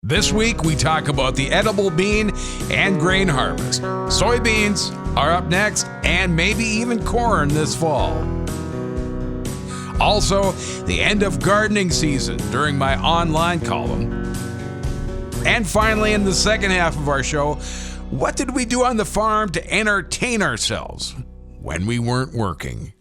This week, we talk about the edible bean and grain harvest. Soybeans are up next, and maybe even corn this fall. Also, the end of gardening season during my online column. And finally, in the second half of our show, what did we do on the farm to entertain ourselves when we weren't working?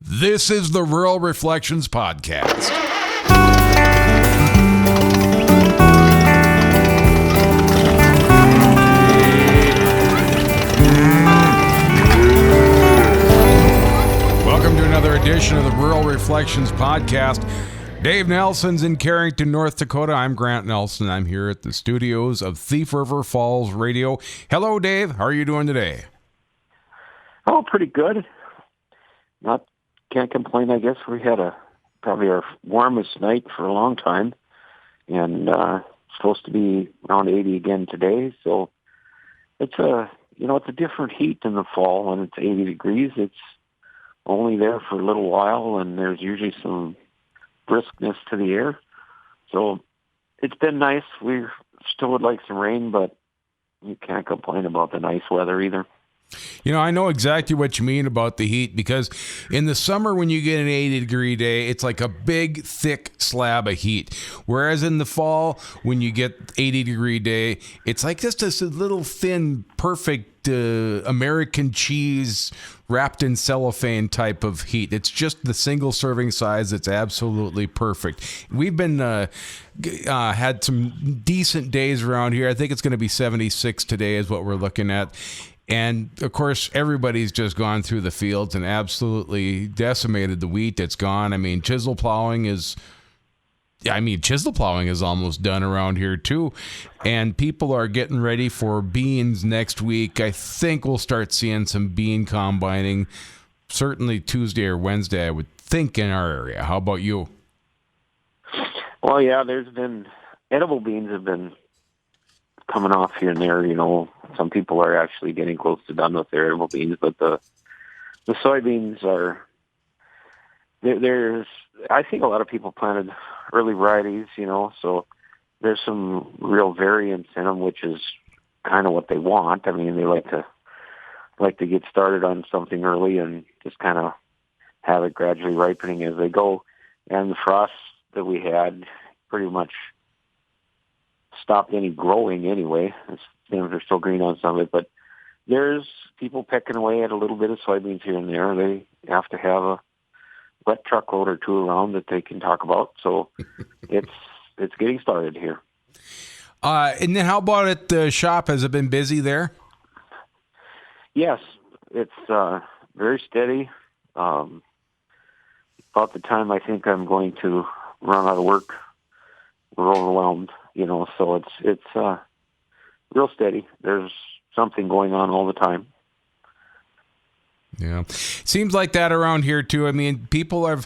This is the Rural Reflections Podcast. Welcome to another edition of the Rural Reflections Podcast. Dave Nelson's in Carrington, North Dakota. I'm Grant Nelson. I'm here at the studios of Thief River Falls Radio. Hello, Dave. How are you doing today? Oh, pretty good. Can't complain. I guess we had probably our warmest night for a long time, and supposed to be around 80 again today. So it's a different heat in the fall when it's 80 degrees. It's only there for a little while, and there's usually some briskness to the air. So it's been nice. We still would like some rain, but you can't complain about the nice weather either. You know, I know exactly what you mean about the heat, because in the summer when you get an 80-degree day, it's like a big, thick slab of heat. Whereas in the fall, when you get 80-degree day, it's like just this little thin, perfect American cheese wrapped in cellophane type of heat. It's just the single serving size. It's absolutely perfect. We've been had some decent days around here. I think it's going to be 76 today is what we're looking at. And, of course, everybody's just gone through the fields and absolutely decimated the wheat that's gone. I mean, chisel plowing is almost done around here, too. And people are getting ready for beans next week. I think we'll start seeing some bean combining, certainly Tuesday or Wednesday, I would think, in our area. How about you? Well, yeah, edible beans have been coming off here and there. You know, some people are actually getting close to done with their edible beans, but the soybeans are, I think a lot of people planted early varieties, you know, so there's some real variance in them, which is kind of what they want. I mean, they like to get started on something early and just kind of have it gradually ripening as they go. And the frosts that we had pretty much stopped any growing anyway. Stems are still green on some of it, but there's people pecking away at a little bit of soybeans here and there. They have to have a wet truckload or two around that they can talk about. So it's getting started here. And then how about at the shop? Has it been busy there? Yes, it's very steady. About the time I think I'm going to run out of work, we're overwhelmed, you know, so it's real steady. There's something going on all the time. Yeah. Seems like that around here too. I mean, this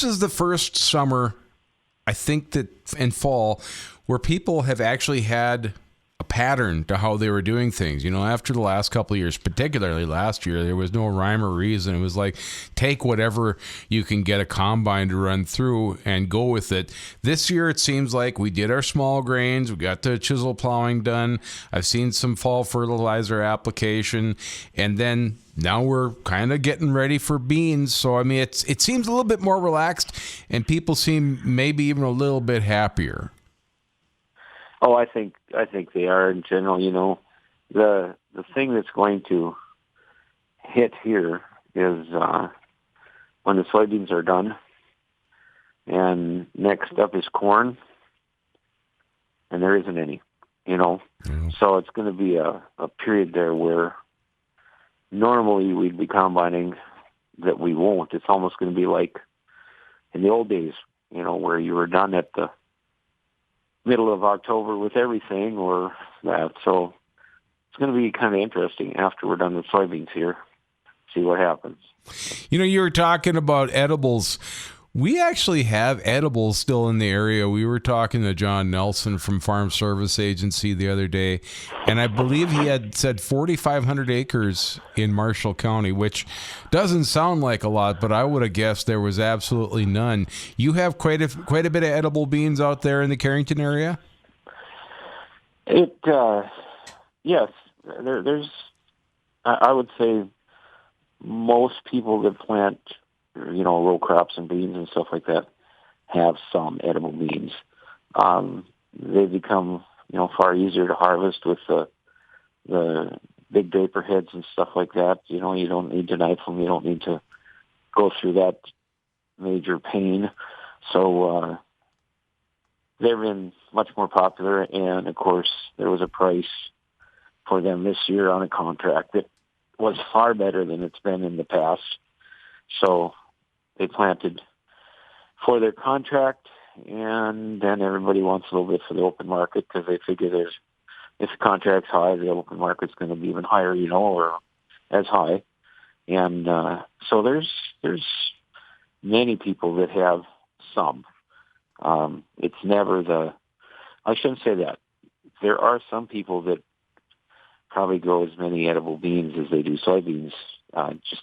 is the first summer, I think, that in fall where people have actually had a pattern to how they were doing things. You know, after the last couple of years, particularly last year, there was no rhyme or reason. It was like, take whatever you can get a combine to run through and go with it. This year, it seems like we did our small grains. We got the chisel plowing done. I've seen some fall fertilizer application. And then now we're kind of getting ready for beans. So, I mean, it seems a little bit more relaxed, and people seem maybe even a little bit happier. Oh, I think they are in general. You know, the thing that's going to hit here is when the soybeans are done, and next up is corn, and there isn't any. You know, So it's going to be a period there where normally we'd be combining that we won't. It's almost going to be like in the old days, you know, where you were done at the middle of October with everything or that. So it's going to be kind of interesting after we're done with soybeans here, see what happens. You know, you were talking about edibles. We actually have edibles still in the area. We were talking to John Nelson from Farm Service Agency the other day, and I believe he had said 4,500 acres in Marshall County, which doesn't sound like a lot, but I would have guessed there was absolutely none. You have quite a bit of edible beans out there in the Carrington area? Yes, there's, I would say most people that plant, row crops and beans and stuff like that have some edible beans. They become, far easier to harvest with the big vapor heads and stuff like that. You don't need to knife them. You don't need to go through that major pain. So they've been much more popular, and of course there was a price for them this year on a contract that was far better than it's been in the past. So they planted for their contract, and then everybody wants a little bit for the open market because they figure if the contract's high, the open market's going to be even higher, or as high. And so there's many people that have some. It's never I shouldn't say that. There are some people that probably grow as many edible beans as they do soybeans, just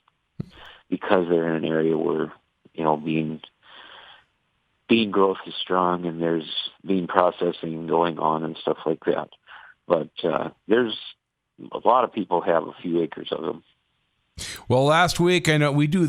because they're in an area where, bean growth is strong and there's bean processing going on and stuff like that. But there's a lot of people have a few acres of them. Well, last week I know we do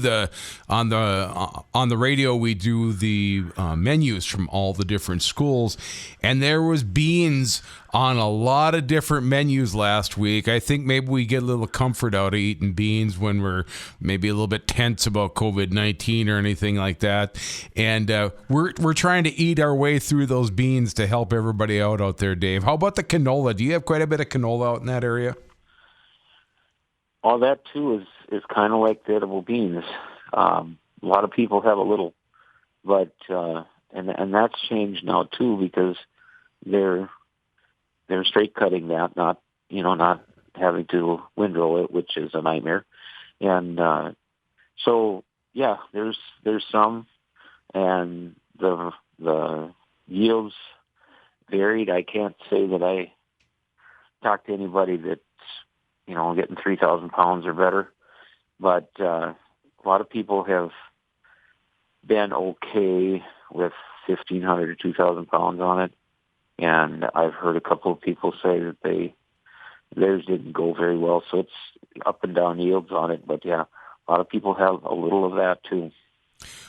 on the radio we do the menus from all the different schools, and there was beans on a lot of different menus last week. I think maybe we get a little comfort out of eating beans when we're maybe a little bit tense about COVID-19 or anything like that, and we're trying to eat our way through those beans to help everybody out there. Dave, how about the canola? Do you have quite a bit of canola out in that area? All that too is kind of like the edible beans. A lot of people have a little, but and that's changed now too because they're straight cutting that, not having to windrow it, which is a nightmare. And so yeah, there's some, and the yields varied. I can't say that I talked to anybody that's getting 3,000 pounds or better. But a lot of people have been okay with 1,500 or 2,000 pounds on it. And I've heard a couple of people say that theirs didn't go very well. So it's up and down yields on it. But yeah, a lot of people have a little of that too.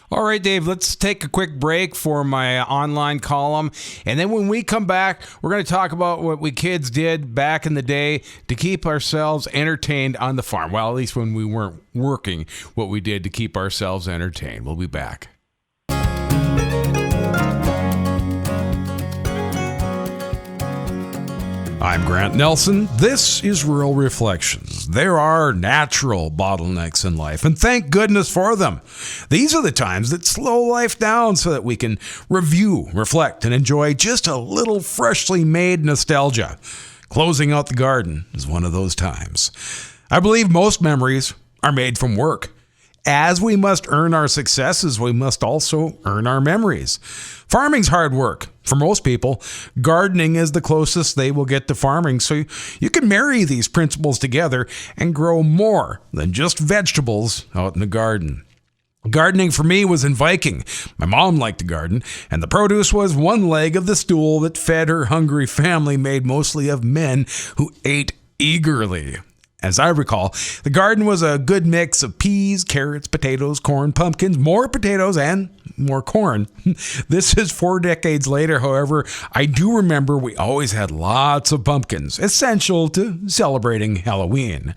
All right, Dave, let's take a quick break for my online column. And then when we come back, we're going to talk about what we kids did back in the day to keep ourselves entertained on the farm. Well, at least when we weren't working, what we did to keep ourselves entertained. We'll be back. I'm Grant Nelson. This is Rural Reflections. There are natural bottlenecks in life, and thank goodness for them. These are the times that slow life down so that we can review, reflect, and enjoy just a little freshly made nostalgia. Closing out the garden is one of those times. I believe most memories are made from work. As we must earn our successes, we must also earn our memories. Farming's hard work. For most people, gardening is the closest they will get to farming, so you can marry these principles together and grow more than just vegetables out in the garden. Gardening for me was in Viking. My mom liked to garden, and the produce was one leg of the stool that fed her hungry family made mostly of men who ate eagerly. As I recall, the garden was a good mix of peas, carrots, potatoes, corn, pumpkins, more potatoes, and more corn. This is 4 decades later, however, I do remember we always had lots of pumpkins, essential to celebrating Halloween.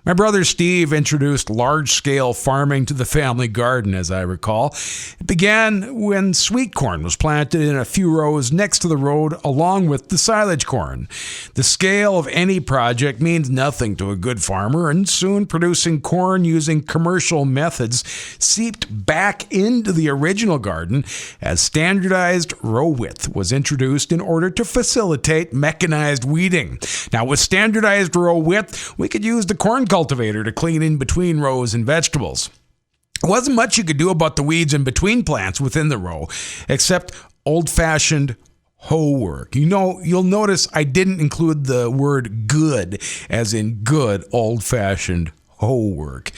My brother Steve introduced large-scale farming to the family garden, as I recall. It began when sweet corn was planted in a few rows next to the road, along with the silage corn. The scale of any project means nothing to a good farmer, and soon producing corn using commercial methods seeped back into the original garden as standardized row width was introduced in order to facilitate mechanized weeding. Now, with standardized row width, we could use the corn cultivator to clean in between rows and vegetables. There wasn't much you could do about the weeds in between plants within the row, except old-fashioned hoe work. You'll notice I didn't include the word good, as in good old-fashioned hoe work.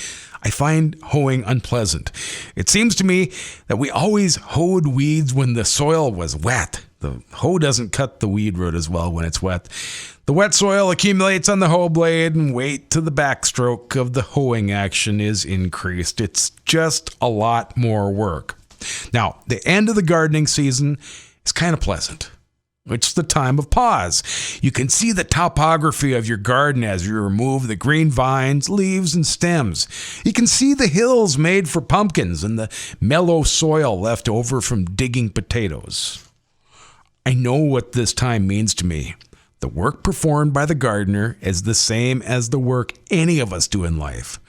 I find hoeing unpleasant. It seems to me that we always hoed weeds when the soil was wet. The hoe doesn't cut the weed root as well when it's wet. The wet soil accumulates on the hoe blade, and weight to the backstroke of the hoeing action is increased. It's just a lot more work. Now, the end of the gardening season is kind of pleasant. It's the time of pause. You can see the topography of your garden as you remove the green vines, leaves, and stems. You can see the hills made for pumpkins and the mellow soil left over from digging potatoes. I know what this time means to me. The work performed by the gardener is the same as the work any of us do in life.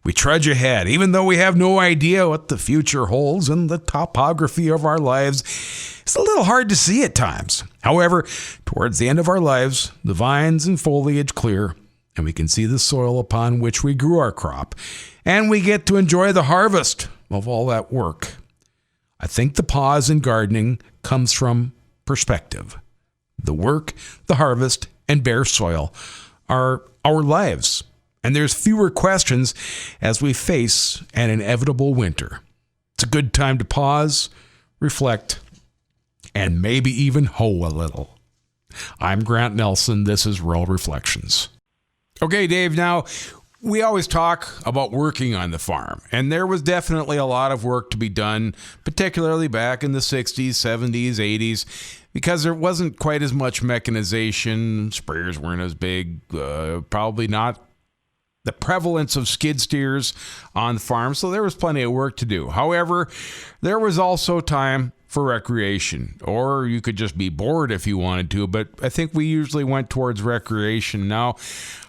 We trudge ahead, even though we have no idea what the future holds, and the topography of our lives is a little hard to see at times. However, towards the end of our lives, the vines and foliage clear, and we can see the soil upon which we grew our crop, and we get to enjoy the harvest of all that work. I think the pause in gardening comes from perspective. The work, the harvest, and bare soil are our lives. And there's fewer questions as we face an inevitable winter. It's a good time to pause, reflect, and maybe even hoe a little. I'm Grant Nelson. This is Rural Reflections. Okay, Dave, now we always talk about working on the farm, and there was definitely a lot of work to be done, particularly back in the 60s, 70s, 80s, because there wasn't quite as much mechanization. Sprayers weren't as big, probably not the prevalence of skid steers on the farm, so there was plenty of work to do. However, there was also time for recreation, or you could just be bored if you wanted to, but I think we usually went towards recreation. Now,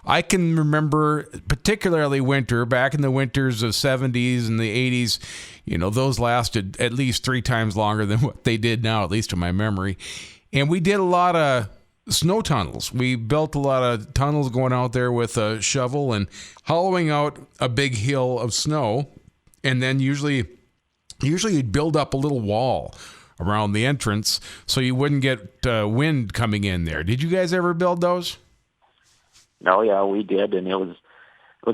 I can remember particularly winter, back in the winters of 70s and the 80s, those lasted at least 3 times longer than what they did now, at least in my memory. And we did a lot of snow tunnels. We built a lot of tunnels going out there with a shovel and hollowing out a big hill of snow. And then usually you'd build up a little wall around the entrance so you wouldn't get wind coming in there. Did you guys ever build those? Oh, yeah, we did. And it was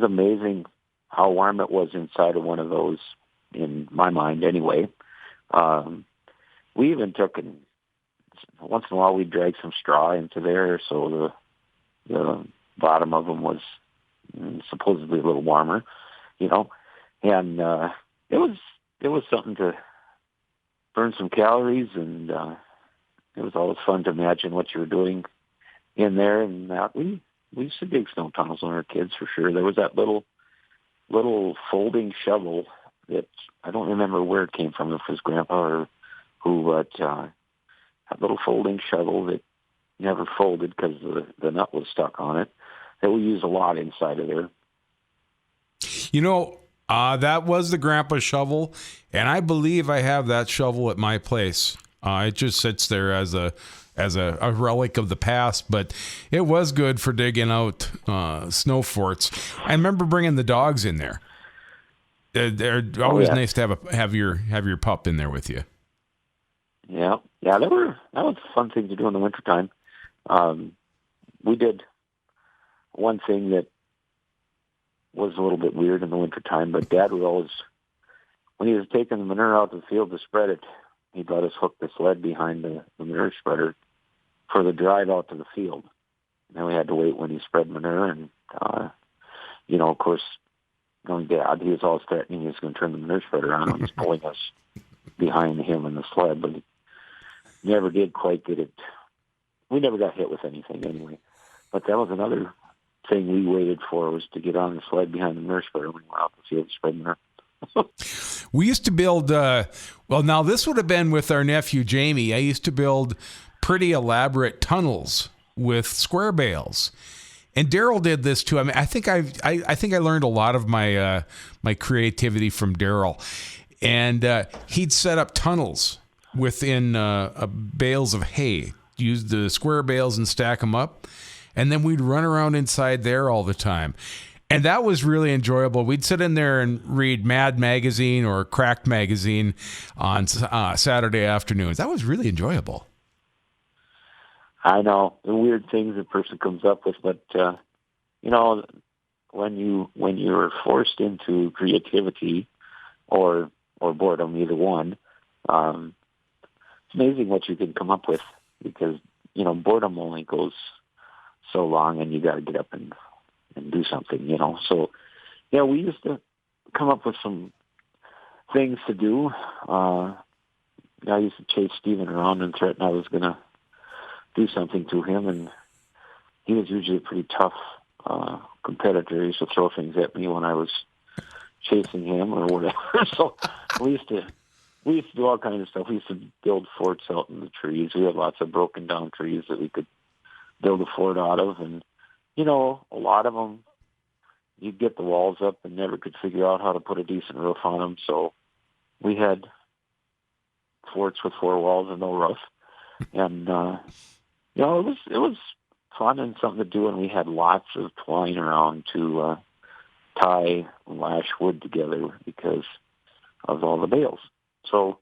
amazing how warm it was inside of one of those, in my mind anyway. We even took and once in a while we'd drag some straw into there, so the bottom of them was supposedly a little warmer, and it was something to burn some calories, and it was always fun to imagine what you were doing in there. And we used to dig snow tunnels when we were kids, for sure. There was that little folding shovel that I don't remember where it came from, if it was Grandpa or who, but that little folding shovel that never folded because the nut was stuck on it, that we use a lot inside of there. That was the Grandpa shovel, and I believe I have that shovel at my place. It just sits there as a relic of the past, but it was good for digging out snow forts. I remember bringing the dogs in there. They're always nice to have your pup in there with you. Yeah, that was a fun thing to do in the wintertime. We did one thing that was a little bit weird in the wintertime, but Dad would always, when he was taking the manure out to the field to spread it, he'd let us hook the sled behind the manure spreader for the drive out to the field. And then we had to wait when he spread manure, and, of course, knowing Dad, he was always threatening he was going to turn the manure spreader on when he's pulling us behind him in the sled, but never did quite get it. We never got hit with anything anyway. But that was another thing we waited for, was to get on the sled behind the manure spreader when we went out to the field to spread manure. We used to build, now this would have been with our nephew Jamie. I used to build pretty elaborate tunnels with square bales. And Daryl did this too. I mean, I think I learned a lot of my my creativity from Daryl. And he'd set up tunnels within bales of hay, use the square bales and stack them up. And then we'd run around inside there all the time. And that was really enjoyable. We'd sit in there and read Mad Magazine or Cracked Magazine on Saturday afternoons. That was really enjoyable. I know the weird things a person comes up with, but when you're forced into creativity or boredom, either one, it's amazing what you can come up with, because boredom only goes so long, and you got to get up and do something. So yeah, we used to come up with some things to do. I used to chase Stephen around and threaten I was going to do something to him, and he was usually a pretty tough competitor. He used to throw things at me when I was chasing him or whatever. So we used to do all kinds of stuff. We used to build forts out in the trees. We had lots of broken down trees that we could build a fort out of, and a lot of them, you'd get the walls up and never could figure out how to put a decent roof on them. So we had forts with 4 walls and no roof, and it was fun and something to do. And we had lots of twine around to tie and lash wood together because of all the bales. So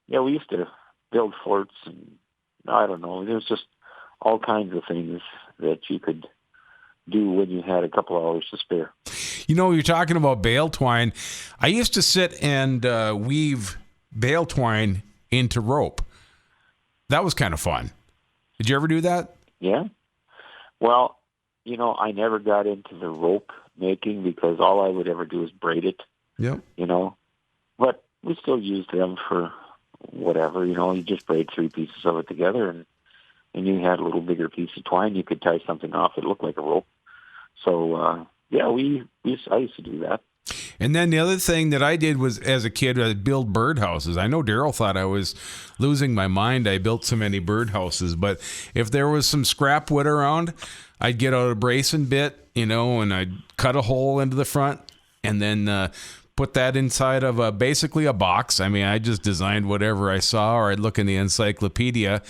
yeah, we used to build forts, and I don't know, there's just all kinds of things that you could do when you had a couple hours to spare. You're talking about bale twine. I used to sit and weave bale twine into rope. That was kind of fun. Did you ever do that? Yeah. Well, I never got into the rope making because all I would ever do is braid it. Yep. But we still used them for whatever. You just braid 3 pieces of it together, and you had a little bigger piece of twine. You could tie something off. It looked like a rope. So, yeah, I used to do that. And then the other thing that I did was, as a kid, I'd build birdhouses. I know Daryl thought I was losing my mind. I built so many birdhouses. But if there was some scrap wood around, I'd get out a bracing bit, and I'd cut a hole into the front and then put that inside of basically a box. I mean, I just designed whatever I saw, or I'd look in the encyclopedia.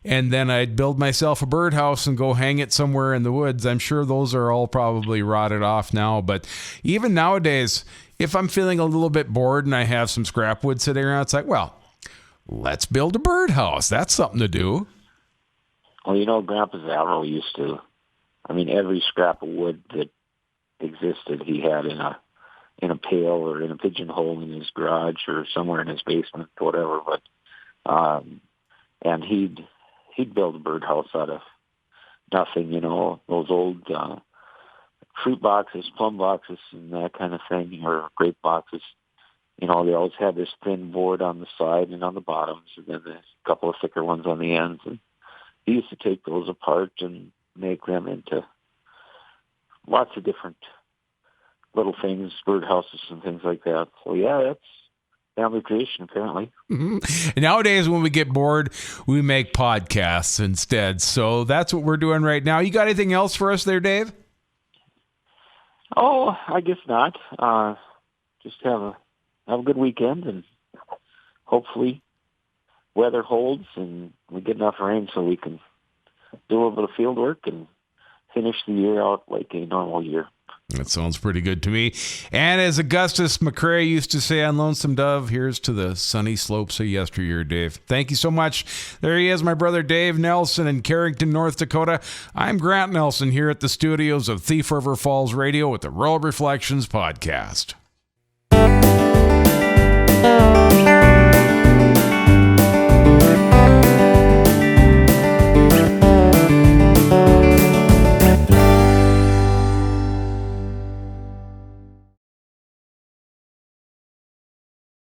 And then I'd build myself a birdhouse and go hang it somewhere in the woods. I'm sure those are all probably rotted off now. But even nowadays, if I'm feeling a little bit bored and I have some scrap wood sitting around, it's like, well, let's build a birdhouse. That's something to do. Well, Grandpa Zavro used to, every scrap of wood that existed, he had in a pail or in a pigeonhole in his garage or somewhere in his basement, whatever. But, and he'd build a birdhouse out of nothing, those old fruit boxes, plum boxes, and that kind of thing, or grape boxes. They always had this thin board on the side and on the bottoms, and then there's a couple of thicker ones on the ends. And he used to take those apart and make them into lots of different little things, birdhouses and things like that. So yeah, that's family creation, apparently. Mm-hmm. Nowadays, when we get bored, we make podcasts instead. So that's what we're doing right now. You got anything else for us there, Dave? Oh, I guess not. Just have a good weekend, and hopefully weather holds and we get enough rain so we can do a little bit of field work and finish the year out like a normal year. That sounds pretty good to me. And as Augustus McCrae used to say on Lonesome Dove, here's to the sunny slopes of yesteryear, Dave. Thank you so much. There he is, my brother Dave Nelson in Carrington, North Dakota. I'm Grant Nelson here at the studios of Thief River Falls Radio with the Rural Reflections Podcast.